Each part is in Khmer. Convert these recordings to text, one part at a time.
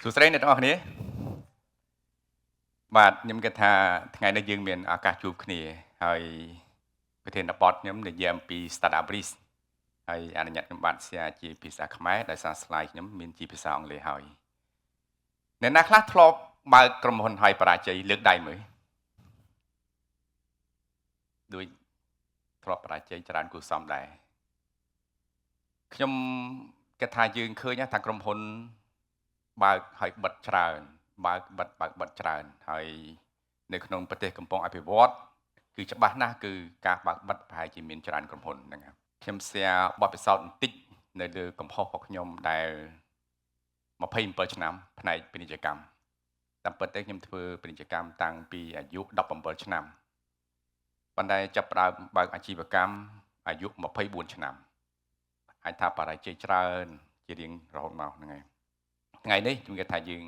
សួស្តីអ្នកទាំងអស់គ្នាបាទខ្ញុំគិតថាថ្ងៃនេះយើងមានឱកាសជួបគ្នាហើយប្រធានបទខ្ញុំនិយាយអំពី Startup Risk ហើយអនុញ្ញាតខ្ញុំបាទ share ជាភាសាខ្មែរដោយសារ slide ខ្ញុំមានជាភាសាអង់គ្លេសហើយអ្នកណាខ្លះធ្លាប់បើកក្រុមហ៊ុនហើយបរាជ័យលើកដៃមើលដូចធ្លាប់បរាជ័យច្រើនគួរសមដែរខ្ញុំគិតថាយើងឃើញថាក្រុមហ៊ុនបើកហើយបិទច្រើនបើកបិទច្រើនហើយនៅក្នុងប្រទេសកំពុងអភិវឌ្ឍគឺច្បាស់ណាស់គឺការបើកបិទប្រហែលជាមានច្រើនក្រុមហ៊ុនហ្នឹងครับខ្ញុំ share បទពិសោធន៍បន្តិចនៅលើកំហុសរបស់ខ្ញុំដែល27ឆ្នាំផ្នែកពាណិជ្ជកម្មតាមពិតទៅខ្ញុំធ្វើពាណិជ្ជកម្មតាំងពីអាយុ17ឆ្នាំប៉ុន្តែចាប់ផ្ដើមបើកអាជីវកម្មអាយុ24ឆ្នាំអាចថាបរិជ័យច្រើនជារៀងរហូតមកហ្នឹងហើយថ្ងៃនេះខ្ញុំគិតថាយើង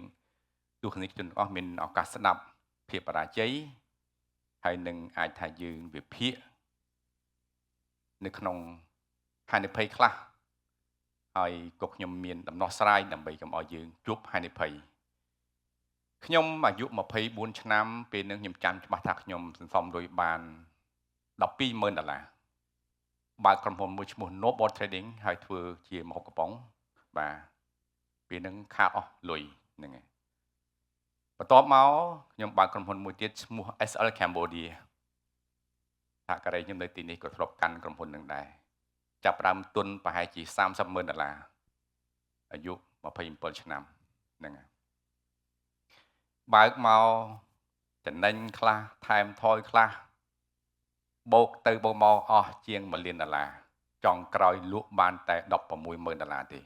ទស្សនិកជនទាំងអស់មានឱកាសស្ដាប់ភាពបរាជ័យហើយនឹងអាចថាយើងវិភាគនៅក្នុងហានិភ័យខ្លះហើយក៏ខ្ញុំមានដំណោះស្រាយដើម្បីកុំឲ្យយើងជួបហានិភ័យខ្ញុំអាយុ24ឆ្នាំពេលនឹងខ្ញុំចាំច្បាស់ថាខ្ញុំសន្សំលុយបាន$120,000បើកក្រុមហ៊ុនមួយឈ្មោះ Noble Trading ហើយធ្វើជាម្ហូបកំប៉ុងបាទពេលនឹងខាតអស់លុយហ្នឹងហើយបន្ទាប់មកខ្ញុំបើកក្រុមហ៊ុនមួយទៀតឈ្មោះ SL Cambodia សហការីខ្ញុំនៅទីនេះក៏ធ្លាប់កាន់ក្រុមហ៊ុននឹងដែរចាប់ផ្ដើមទុនប្រហែលជា$30,000អាយុ27ឆ្នាំហ្នឹងហើយបើកមកចំណេញខ្លះថែមថយខ្លះបូកទៅបូកមកអស់ជាង$1,000,000ចុងក្រោយលក់បានតែ$16,000ទេ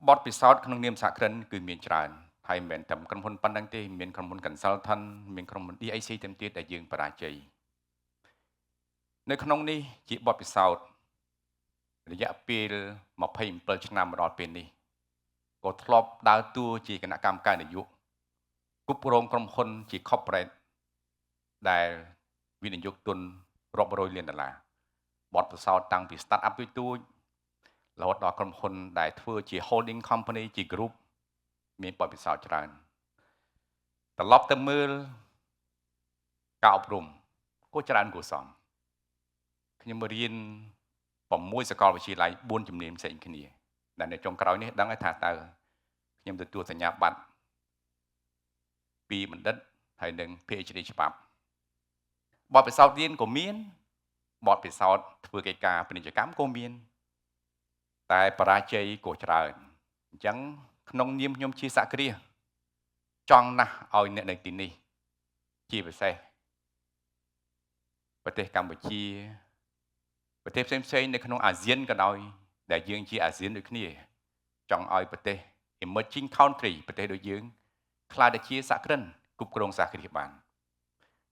បទពិសោធន៍ក្នុងនាមសហគ្រិនគឺមានច្រើនហើយមិនមែនតែក្រុមហ៊ុនប៉ុណ្ណឹងទេមានក្រុមហ៊ុន consultant មានក្រុមហ៊ុន DIC ទាំងទៀតដែលយើងបរាជ័យនៅក្នុងនេះជាបទពិសោធន៍រយៈពេល27ឆ្នាំមកដល់ពេលនេះក៏ធ្លាប់ដើរតួជាគណៈកម្មការនយោបាយគ្រប់គ្រងក្រុមហ៊ុនជា corporate ដែលវិនិយោគទុនរាប់រយលាន$បទពិសោធន៍តាំងពី start up ទូចរហូតដល់ក្រុមហ៊ុនដែលធ្វើជា holding company ជា group មានបទពិសោធន៍ច្រើនត្រឡប់ទៅមើលការអប់រំក៏ច្រើនគួរសមខ្ញុំរៀន6សាកលវិទ្យាល័យ4ជំនាញផ្សេងគ្នាដែលនៅចុងក្រោយនេះដឹងថាតើខ្ញុំទទួលសញ្ញាបត្រពីបណ្ឌិតហើយនឹង PhD ច្បាប់បទពិសោធន៍រៀនក៏មានបទពិសោធន៍ធ្វើកិច្ចការពាណិជ្ជកម្មក៏មានតែបរាជ័យក៏ច្រើនអញ្ចឹងក្នុងនាមខ្ញុំជាសហគ្រាសចង់ណាស់ឲ្យអ្នកនៅទីនេះជាពិសេសប្រទេសកម្ពុជាប្រទេសផ្សេងៗនៅក្នុងអាស៊ានក៏ដោយដែលយើងជាអាស៊ានដូចគ្នាចង់ឲ្យប្រទេស emerging country ប្រទេសដូចយើងខ្លាចតែជាសហគ្រិនគ្រប់គ្រងសហគ្រាសបាន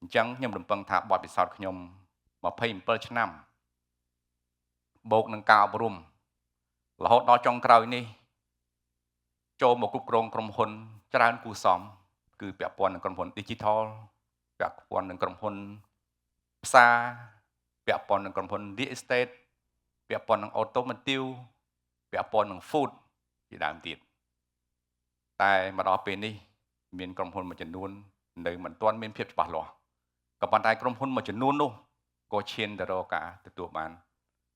អញ្ចឹងខ្ញុំរំពឹងថាបទពិសោធន៍ខ្ញុំ27ឆ្នាំបូកនឹងការអប់រំរហូតដល់ចុងក្រោយនេះចូលមកគ្រប់គ្រងក្រុមហ៊ុនច្រើនគួរសមគឺពាក់ព័ន្ធនឹងក្រុមហ៊ុន Digital ពាក់ព័ន្ធនឹងក្រុមហ៊ុនផ្សារពាក់ព័ន្ធនឹងក្រុមហ៊ុន Real Estate ពាក់ព័ន្ធនឹង Automotive ពាក់ព័ន្ធនឹង Food ជាដើមទៀតតែមកដល់ពេលនេះមានក្រុមហ៊ុនមួយចំនួននៅមិនទាន់មានភាពច្បាស់លាស់ក៏ប៉ុន្តែក្រុមហ៊ុនមួយចំនួននោះក៏ឈានទៅរកការទទួលបាន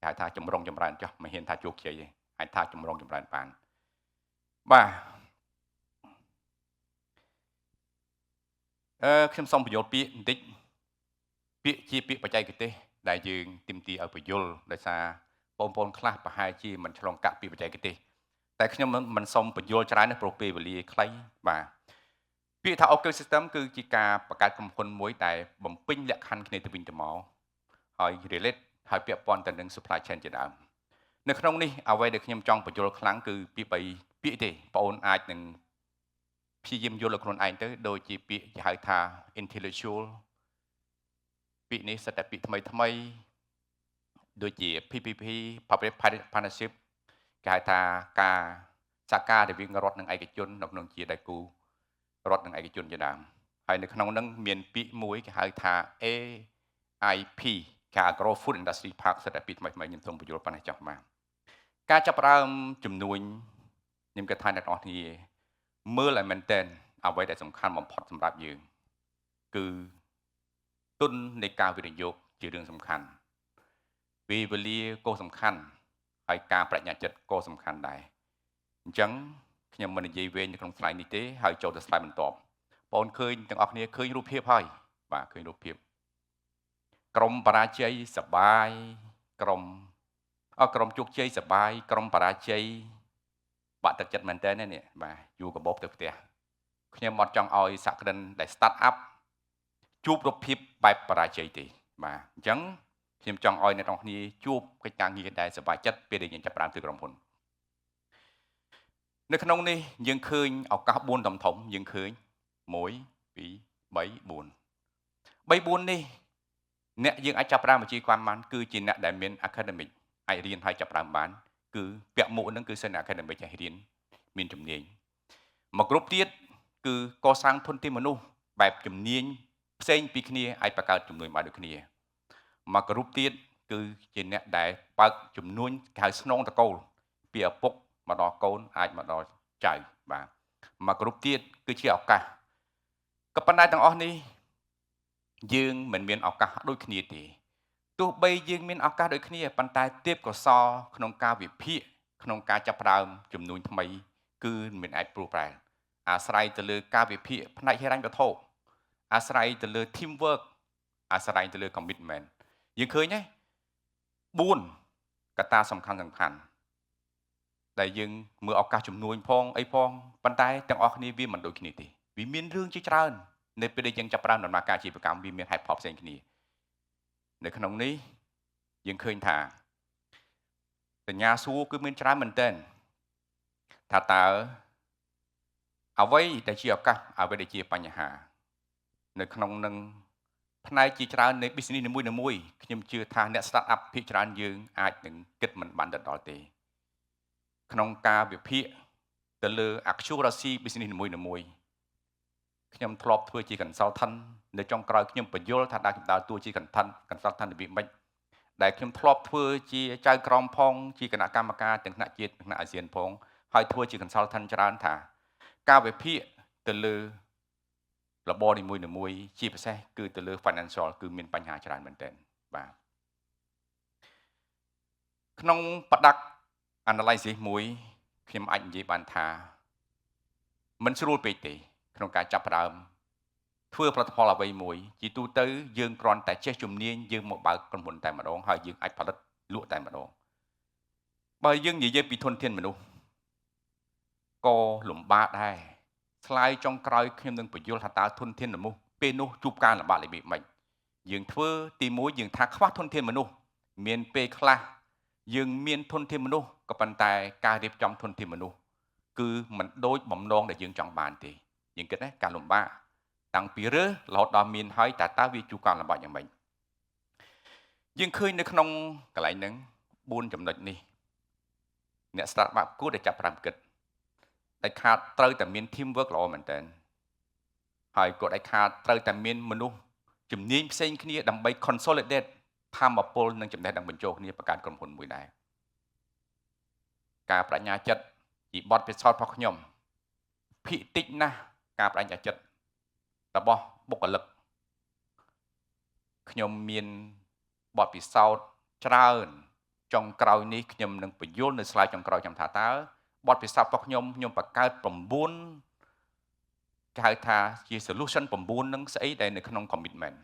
គេហៅថាចម្រុងចម្រើនចុះមិនហ៊ានថាជោគជ័យទេអាចថាចម្រុងចម្រើនបានបាទខ្ញុំសូមបញ្យល់ពាក្យបន្តិចពាក្យជាពាក្យបច្ចេកទេសដែលយើងទាមទារឲ្យបញ្យល់ដោយសារបងប្អូនខ្លះប្រហែលជាមិនឆ្លងកាត់ពីបច្ចេកទេសតែខ្ញុំមិនសូមបញ្យល់ច្រើនទេព្រោះពេលវេលាខ្លីបាទពាក្យថា ecosystem គឺជាការបង្កើតក្រុមហ៊ុនមួយដែលបំពេញលក្ខខណ្ឌគ្នាទៅវិញទៅមកហើយ relate ហើយពាក់ព័ន្ធទៅនឹង supply chain ជាដើមនៅក្នុងនេះអ្វីដែលខ្ញុំចង់បញ្យល់ខ្លាំងគឺពាក្យ3ពាក្យទេបងអូនអាចនឹងព្យាយាមយល់ឲ្យខ្លួនឯងទៅដូចជាពាក្យគេហៅថា intellectual ពាក្យនេះសិតតែពាក្យថ្មីដូចជា PPP Public Partnership គេហៅថាការសហការរវាងរដ្ឋនិងឯកជននៅក្នុងជាដៃគូរដ្ឋនិងឯកជនជាដើមហើយនៅក្នុងហ្នឹងមានពាក្យមួយគេហៅថា AIP ការ Agro Food Industry Park សិតតែពាក្យថ្មីខ្ញុំសូមបញ្យល់ប៉ុណ្ណេះចុះបាទការចាប់ផ្ដើមជំនួញខ្ញុំគិតថាអ្នកនរគ្នា មើលឲ្យមែនតើអ្វីដែលសំខាន់បំផុតសម្រាប់យើងគឺទុននៃការវិនិយោគជារឿងសំខាន់ពេលវេលាក៏សំខាន់ហើយការបញ្ញាចិត្តក៏សំខាន់ដែរអញ្ចឹងខ្ញុំមិននិយាយវែងនៅក្នុងស្លាយនេះទេហើយចូលទៅស្លាយបន្ទាប់បងឃើញទាំងអស់គ្នាឃើញរូបភាពហើយបាទឃើញរូបភាពក្រុមបរាជ័យសបាយក្រុមជោគជ័យសបាយក្រុមបរាជ័យបាក់ទឹកចិត្តមែនតើនេះបាទយូរកបោបទៅផ្ទះខ្ញុំអត់ចង់ឲ្យសក្តិនដែល start up ជួបរូបភាពបែបបរាជ័យទេបាទអញ្ចឹងខ្ញុំចង់ឲ្យអ្នកនរគ្នាជួបកិច្ចការងារដែលសប្បាយចិត្តពេលដែលយើងចាប់ផ្ដើមធ្វើក្រុមហ៊ុននៅក្នុងនេះយើងឃើញឱកាស4ធំយើងឃើញ1 2 3 4 3 4នេះអ្នកយើងអាចចាប់ផ្ដើមវិជ្ជាកម្មបានគឺជាអ្នកដែលមាន academic អាចរៀនហើយចាប់ផ្ដើមបានគឺពាក់មួកហ្នឹងគឺសិន academic អាចរៀនមានជំនាញមួយក្រុមទៀតគឺកសាងធនធានមនុស្សបែបជំនាញផ្សេងពីគ្នាអាចបង្កើតជំនួយបានដូចគ្នាមួយក្រុមទៀតគឺជាអ្នកដែលបើកជំនួញគេហៅស្នងតកូលពីឪពុកមកដល់កូនអាចមកដល់ចៅបាទមួយក្រុមទៀតគឺជាឱកាសក៏ប៉ុន្តែទាំងអស់នេះយើងមិនមានឱកាសដូចគ្នាទេទោះបីយើងមានឱកាសដូចគ្នាប៉ុន្តែទេពកោសល្យក្នុងការវិភាគក្នុងការចាប់ផ្ដើមជំនួញថ្មីគឺមិនអាចព្រោះប្រែអាស្រ័យទៅលើការវិភាគផ្នែកហិរញ្ញវត្ថុអាស្រ័យទៅលើ team work អាស្រ័យទៅលើ commitment យើងឃើញទេ4កត្តាសំខាន់ដែលយើងមើលឱកាសជំនួញផងអីផងប៉ុន្តែទាំងអស់គ្នាវាមិនដូចគ្នាទេវាមានរឿងជាច្រើននៅពេលដែលយើងចាប់ផ្ដើមដំណើរការអាជីវកម្មវាមានហេតុផលផ្សេងគ្នានៅក្នុងនេះយើងឃើញថាសញ្ញាសួរគឺមានច្រើនមែនទែនថាតើអ្វីដែលជាឱកាសអ្វីដែលជាបញ្ហានៅក្នុងនឹងផ្នែកជាច្រើននៃ business នីមួយៗខ្ញុំជឿថាអ្នក start up ភាគច្រើនយើងអាចនឹងគិតមិនបានដល់ទេក្នុងការវិភាគទៅលើ accuracy business នីមួយៗខ្ញុំធ្លាប់ធ្វើជា consultant នៅចុងក្រោយខ្ញុំបញ្យល់ថាដើរតួជា consultant របៀបម៉េចដែលខ្ញុំធ្លាប់ធ្វើជាចៅក្រមផងជាគណៈកម្មការទាំងថ្នាក់ជាតិថ្នាក់អាស៊ានផងហើយធ្វើជា consultant ច្រើនថាការវិភាគទៅលើរបរនីមួយៗជាពិសេសគឺទៅលើ financial គឺមានបញ្ហាច្រើនមែនទែនបាទក្នុងបដិ analysis មួយខ្ញុំអាចនិយាយបានថាមិនស្រួលពេកទេក្នុងការចាប់ផ្ដើមធ្វើផលិតផលអ្វីមួយជាទូទៅយើងគ្រាន់តែចេះជំនាញយើងមកបើកក្រុមហ៊ុនតែម្ដងហើយយើងអាចផលិតលក់តែម្ដងបើយើងនិយាយពីធនធានមនុស្សក៏លំបាកដែរស្លាយចុងក្រោយខ្ញុំនឹងបញ្យល់ថាតើធនធានមនុស្សពេលនោះជួបការលំបាករបៀបម៉េចយើងធ្វើទី1យើងថាខ្វះធនធានមនុស្សមានពេលខ្លះយើងមានធនធានមនុស្សក៏ប៉ុន្តែការរៀបចំធនធានមនុស្សគឺមិនដូចបំណងដែលយើងចង់បានទេយើងគិតណាការលំបាកតាំងពីរើសរហូតដល់មានហើយតើវាជួបការលំបាកយ៉ាងម៉េចយើងឃើញនៅក្នុងកន្លែងហ្នឹង4ចំណុចនេះអ្នក start up គួរតែចាប់ផ្ដើមគិតដែលខាតត្រូវតែមាន team work ល្អមែនតើហើយក៏ដែលខាតត្រូវតែមានមនុស្សជំនាញផ្សេងគ្នាដើម្បី consolidate ធម៌ពលនិងចំណេះដឹងបញ្ចូលគ្នាបង្កើតក្រុមហ៊ុនមួយដែរការបញ្ញាចិត្តជាបទពិសោធន៍របស់ខ្ញុំភាគតិចណាស់ការបញ្ញាចិត្តរបស់បុគ្គលិកខ្ញុំមានបទពិសោធន៍ច្រើនចុងក្រោយនេះខ្ញុំនឹងបញ្យល់នៅ slide ចុងក្រោយខ្ញុំថាតើបទពិសោធន៍របស់ខ្ញុំបង្កើត9គេហៅថាជា solution 9នឹងស្អីដែលនៅក្នុង commitment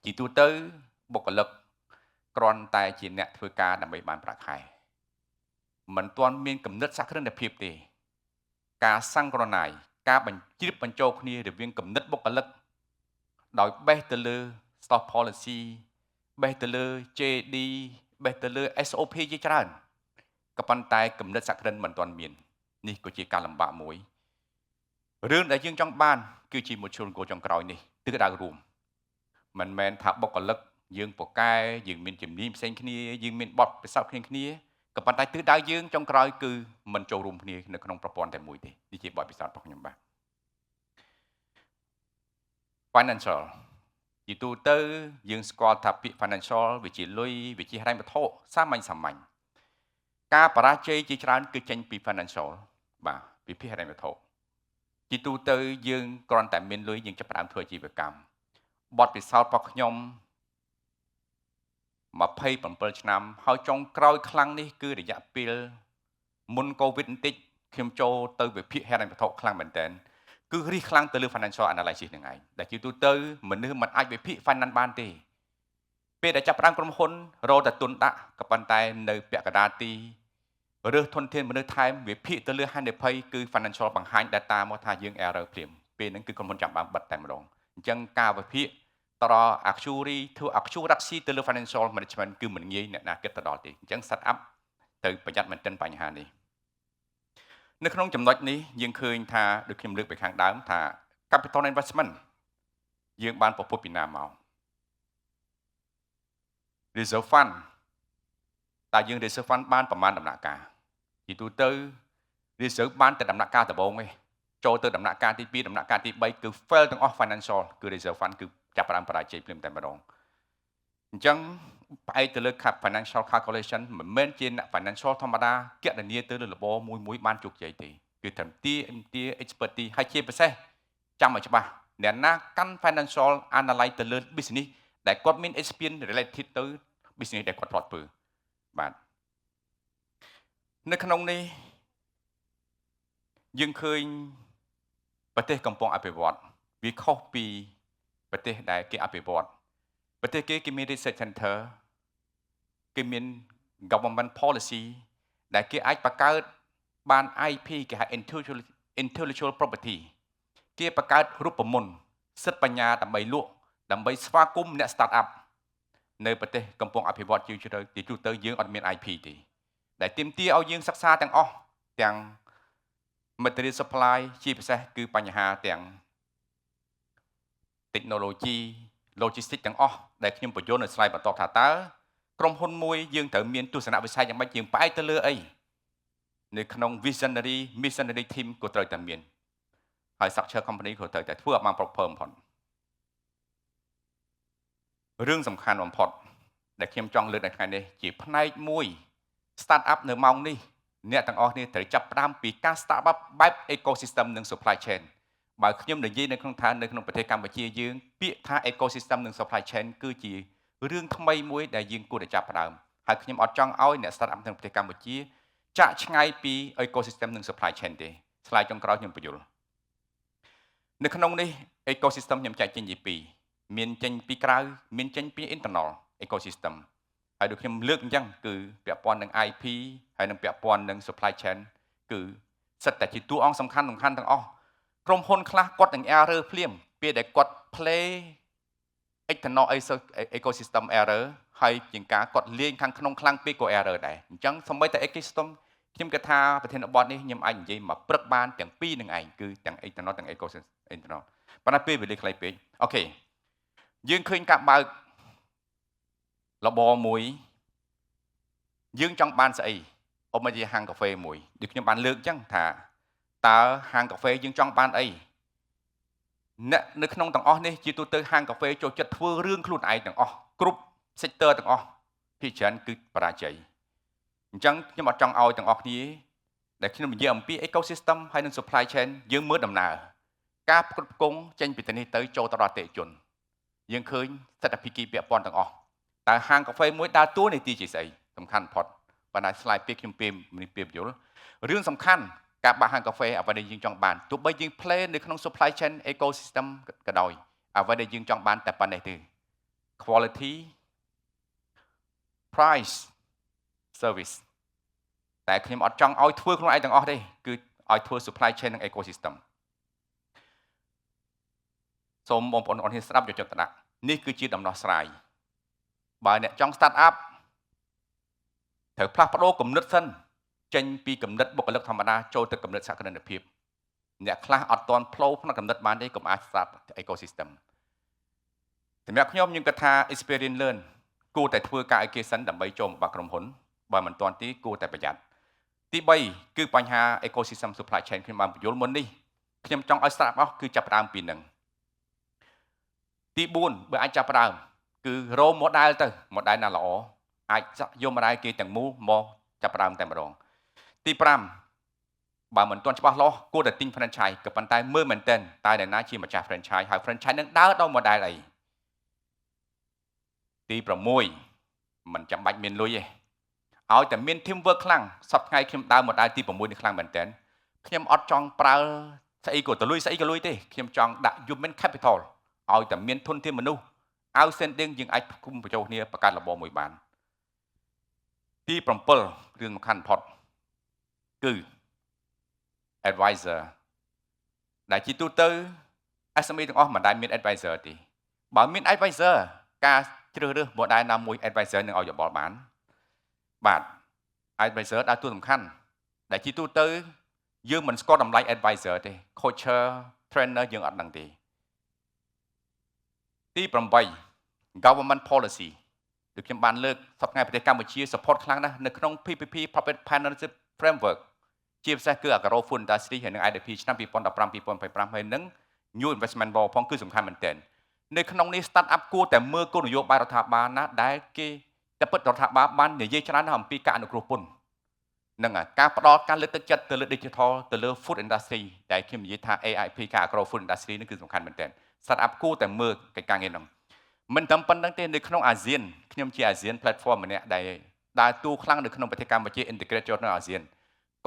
ជាទូទៅបុគ្គលិកគ្រាន់តែជាអ្នកធ្វើការដើម្បីបានប្រាក់ខែមិនទាន់មានគំនិតសក្តិភាពទេការសង្គ្រនាយការបញ្ជ្រាបបញ្ចូលគ្នារវាងគំនិតបុគ្គលិកដោយបេះទៅលើ stock policy បេះទៅលើ JD បេះទៅលើ SOP ជាច្រើនក៏ប៉ុន្តែគំនិតសក្តិមិនទាន់មាននេះក៏ជាការលំបាកមួយរឿងដែលយើងចង់បានគឺជាមូលជនគោលចុងក្រោយនេះទិសដៅរួមមិនមែនថាបុគ្គលិកយើងពូកែយើងមានជំនាញផ្សេងគ្នាយើងមានបទពិសោធន៍គ្នាក៏ប៉ុន្តែទិសដៅយើងចុងក្រោយគឺមិនចូលរួមគ្នានៅក្នុងប្រព័ន្ធតែមួយទេនេះជាបទពិសោធន៍របស់ខ្ញុំបាទ financial ជាទូទៅយើងស្គាល់ថាពាក្យ financial វាជាលុយវាជាហិរញ្ញវត្ថុសាមញ្ញការបរាជ័យជាច្រើនគឺចេញពី financial បាទ វិភាគហិរញ្ញវត្ថុជាទូទៅយើងគ្រាន់តែមានលុយយើងចាប់ផ្ដើមធ្វើអាជីវកម្មបទពិសោធន៍របស់ខ្ញុំ27ឆ្នាំហើយចុងក្រោយខ្លាំងនេះគឺរយៈពេលមុនកូវីដបន្តិចខ្ញុំចូលទៅវិភាគហិរញ្ញវត្ថុខ្លាំងមែនទែនគឺរីកខ្លាំងទៅលើ financial analysis ហ្នឹងឯងដែលជាទូទៅមនុស្សមិនអាចវិភាគ finance បានទេពេលដែលចាប់ផ្ដើមក្រុមហ៊ុនរកតែទុនដាក់ក៏ប៉ុន្តែនៅពាក់កណ្ដាលទីរើសធនធានមនុស្សថែមវិភាគទៅលើហានិភ័យគឺ financial បង្ហាញ data មកថាយើង error ព្រាមពេលហ្នឹងគឺក្រុមហ៊ុនចាំបានបិទតែម្ដងអញ្ចឹងការវិភាគតរ actuary ធ្វើ accuracy ទៅលើ financial management គឺមិនងាយអ្នកណាគិតទៅដល់ទេអញ្ចឹង set up ទៅប្រយ័ត្នមែនទែនបញ្ហានេះនៅក្នុងចំណុចនេះយើងឃើញថាដូចខ្ញុំលើកពីខាងដើមថា capital investment យើងបានប្រពុតពីណាមក reserve fund តើយើង reserve fund បានប្រមាណដំណាក់កាលជាទូទៅ reserve បានតែដំណាក់កាលដំបូងទេចូលទៅដំណាក់កាលទី2ដំណាក់កាលទី3គឺ fail ទាំងអស់ financial គឺ reserve fund គឺចាប់ផ្ដើមបរាជ័យភ្លាមតែម្ដងអញ្ចឹងផ្អែកទៅលើ financial calculation មិនមែនជាអ្នក financial ធម្មតាគណនាទៅលើរបរមួយបានជោគជ័យទេគឺត្រឹមទា expertise ហើយជាពិសេសចាំឲ្យច្បាស់អ្នកណាកាន់ financial analyze ទៅលើ business ដែលគាត់មាន experience related ទៅ business ដែលគាត់ធ្លាប់ធ្វើបាទនៅក្នុងនេះយើងឃើញប្រទេសកំពុងអភិវឌ្ឍវាខុសពីប្រទេសដែលគេអភិវឌ្ឍប្រទេសគេមាន research center គេមាន government policy ដែលគេអាចបង្កើតបាន IP គេហៅ intellectual property គេបង្កើតរូបមន្តសិទ្ធិបញ្ញាដើម្បីលក់ដើម្បីស្វាគមន៍អ្នក start up នៅប្រទេសកំពុងអភិវឌ្ឍជាច្រើនទីទូទៅយើងអត់មាន IP ទេដែលទាមទារឲ្យយើងសិក្សាទាំងអស់ទាំង material supply ជាពិសេសគឺបញ្ហាទាំង technology logistics ទាំងអស់ដែលខ្ញុំបញ្យល់នៅ slide បន្តថាតើក្រុមហ៊ុនមួយយើងត្រូវមានទស្សនវិស័យយ៉ាងម៉េចយើងផ្អែកទៅលើអីនៅក្នុង visionary missionary team ក៏ត្រូវតែមានហើយ structure company ក៏ត្រូវតែធ្វើឲ្យបាន proper បំផុតរឿងសំខាន់បំផុតដែលខ្ញុំចង់លើកនៅថ្ងៃនេះជាផ្នែកមួយ start up នៅម៉ោងនេះអ្នកទាំងអស់គ្នាត្រូវចាប់ផ្ដើមពីការ start up បែប ecosystem និង supply chain បើខ្ញុំនិយាយនៅក្នុងឋាននៅក្នុងប្រទេសកម្ពុជាយើងពាក្យថា ecosystem និង supply chain គឺជារឿងថ្មីមួយដែលយើងគួរតែចាប់ផ្ដើមហើយខ្ញុំអត់ចង់ឲ្យអ្នក start up នៅប្រទេសកម្ពុជាចាក់ឆ្ងាយពី ecosystem និង supply chain ទេស្លាយចុងក្រោយខ្ញុំបញ្យល់នៅក្នុងនេះ ecosystem ខ្ញុំចែកចេញជាពីរមានចេញពីក្រៅមានចេញពី internal ecosystem ហើយដូចខ្ញុំលើកអញ្ចឹងគឺពាក់ព័ន្ធនឹង IP ហើយនឹងពាក់ព័ន្ធនឹង supply chain គឺសិតតែជាតួអង្គសំខាន់ទាំងអស់ក្រុមហ៊ុនខ្លះគាត់នឹង error ភ្លាមពេលដែលគាត់ play external ecosystem error ហើយជាងការគាត់លេងខាងក្នុងខ្លាំងពេកក៏ error ដែរអញ្ចឹងសម្បីតែ ecosystem ខ្ញុំគិតថាប្រធានបទនេះខ្ញុំអាចនិយាយមកព្រឹកបានទាំងពីរនឹងឯងគឺទាំង external ទាំង ecosystem internal ប៉ុន្តែពេលវេលាខ្លីពេកអូខេយើងឃើញការបើករបរមួយយើងចង់បានស្អីឧបមាជាហាងកាហ្វេមួយដូចខ្ញុំបានលើកអញ្ចឹងថាតើហាងកាហ្វេយើងចង់បានអីអ្នកនៅក្នុងទាំងអស់នេះជាទូទៅហាងកាហ្វេចូលចិត្តធ្វើរឿងខ្លួនឯងទាំងអស់គ្រប់ sector ទាំងអស់ភាគច្រើនគឺបរាជ័យអញ្ចឹងខ្ញុំអត់ចង់ឲ្យទាំងអស់គ្នាដែលខ្ញុំនិយាយអំពី ecosystem ហើយនិង supply chain យើងមើលដំណើរការផ្គត់ផ្គង់ចេញពីទីនេះទៅចូលទៅដល់អតិថិជនយើងឃើញស្ថិតភាពពាក់ព័ន្ធទាំងអស់តើហាងកាហ្វេមួយដើរតួនាទីជាស្អីសំខាន់បំផុតប៉ុន្តែ slide ពីខ្ញុំពេលយល់រឿងសំខាន់ការបាក់ហាងកាហ្វេអ្វីដែលយើងចង់បានទោះបីយើង play នៅក្នុង supply chain ecosystem ក៏ដោយអ្វីដែលយើងចង់បានតែប៉ុណ្ណេះទេ quality price service តែខ្ញុំអត់ចង់ឲ្យធ្វើខ្លួនឯងទាំងអស់ទេគឺឲ្យធ្វើ supply chain និង ecosystem សូមបងប្អូនអរគ្នាស្ដាប់យកចិត្តទុកដាក់នេះគឺជាដំណោះស្រាយបើអ្នកចង់ start up ត្រូវផ្លាស់ប្ដូរគំនិតសិនចេញពីគំនិតបុគ្គលិកធម្មតាចូលទៅគំនិតសក្តិភាពអ្នកខ្លះអត់ទាន់ផ្លោផ្នែកគំនិតបានទេកុំអាច start ecosystem សម្រាប់ខ្ញុំគិតថា experience learn គួរតែធ្វើការឲ្យគេសិនដើម្បីចូលមកបាក់ក្រុមហ៊ុនបើមិនទាន់ទេគួរតែប្រយ័ត្នទី3គឺបញ្ហា ecosystem supply chain ខ្ញុំបានបញ្យល់មុននេះខ្ញុំចង់ឲ្យ start up គឺចាប់ផ្ដើមពីនឹងទី4បើអាចចាប់ផ្ដើមគឺរក model ទៅ model ណាល្អអាចយក model គេទាំងមូលមកចាប់ផ្ដើមតែម្ដងទី បើមិនទាន់ច្បាស់លាស់គួរតែទិញ franchise ក៏ប៉ុន្តែមើលមែនទែនតើអ្នកណាជាម្ចាស់ franchise ហើយ franchise នឹងដើរដោយ model អីទី6មិនចាំបាច់មានលុយទេឲ្យតែមាន teamwork ខ្លាំងសប្តាហ៍ថ្ងៃខ្ញុំដើរ model ទី6នេះខ្លាំងមែនទែនខ្ញុំអត់ចង់ប្រើស្អីក៏ទៅលុយស្អីក៏លុយទេខ្ញុំចង់ដាក់ human capital ឲ្យតែមានធនធានមនុស្ស outstanding យើងអាចគុំបញ្ចូលគ្នាបង្កើតលំមួយបានទី7រឿងសំខាន់បំផុតគឺ advisor ដែលជាទូទៅ SME ទាំងអស់មិនដែលមាន advisor ទេបើមាន advisor ការជ្រើសរើស model ណាមួយ advisor នឹងឲ្យយោបល់បានបាទ advisor ដើរតួសំខាន់ដែលជាទូទៅយើងមិនស្គាល់តម្លៃ advisor ទេ coacher trainer យើងអត់ដឹងទេទី8 government policy ដូចខ្ញុំបានលើកសប្តាហ៍ប្រទេសកម្ពុជា support ខ្លាំងណាស់នៅក្នុង PPP Public Partnership Framework ជាពិសេសគឺ Agro Food Industry ហើយនិង IDP ឆ្នាំ2015-2025ហើយនិង New Investment Law ផងគឺសំខាន់មែនទែននៅក្នុងនេះ start up គួរតែមើលគោលនយោបាយរដ្ឋាភិបាលណាដែលគេតែពិតរដ្ឋាភិបាលបាននិយាយច្រើនណាស់អំពីការអនុគ្រោះពន្ធនឹងការផ្ដល់ការលើកទឹកចិត្តទៅលើ digital ទៅលើ food industry ដែលខ្ញុំនិយាយថា AIP ការ Agro Food Industry នេះគឺសំខាន់មែនទែន start up គួរតែមើលកិច្ចការងារហ្នឹងមិនតែប៉ុណ្្នឹងទេនៅក្នុងអាស៊ានខ្ញុំជាអាស៊ាន platform ម្នាក់ដែលដើរតួខ្លាំងនៅក្នុងប្រទេសកម្ពុជា integrate ចូលនៅអាស៊ាន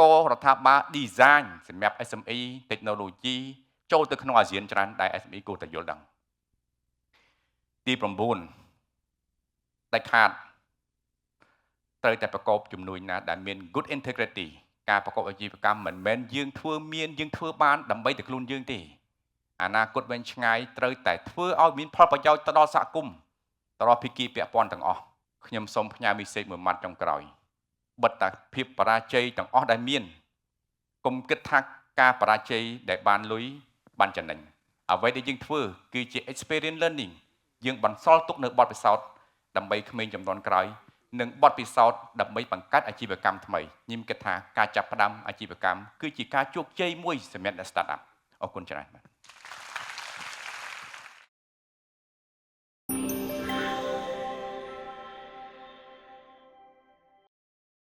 ក៏រដ្ឋាភិបាល design សម្រាប់ SME technology ចូលទៅក្នុងអាស៊ានច្រើនដែល SME គួរតែយល់ដឹងទី9ដាច់ខាតត្រូវតែប្រកបជំនួយណាដែលមាន good integrity ការប្រកបអាជីវកម្មមិនមែនយើងធ្វើបានដើម្បីតែខ្លួនយើងទេអនាគតវែងឆ្ងាយត្រូវតែធ្វើឲ្យមានផលប្រយោជន៍ទៅដល់សហគមន៍ទៅដល់ភាគីពាក់ព័ន្ធទាំងអស់ខ្ញុំសូមផ្ញើ message មួយម៉ាត់ចុងក្រោយបិទតាភាពបរាជ័យទាំងអស់ដែលមានកុំគិតថាការបរាជ័យដែលបានលុយបានចំណេញអ្វីដែលយើងធ្វើគឺជា experience learning យើងបន្សល់ទុកនៅបទពិសោធន៍ដើម្បីក្មេងជំនាន់ក្រោយនិងបទពិសោធន៍ដើម្បីបង្កើតអាជីវកម្មថ្មីខ្ញុំគិតថាការចាប់ផ្ដើមអាជីវកម្មគឺជាការជោគជ័យមួយសម្រាប់អ្នក startup អរគុណច្រើន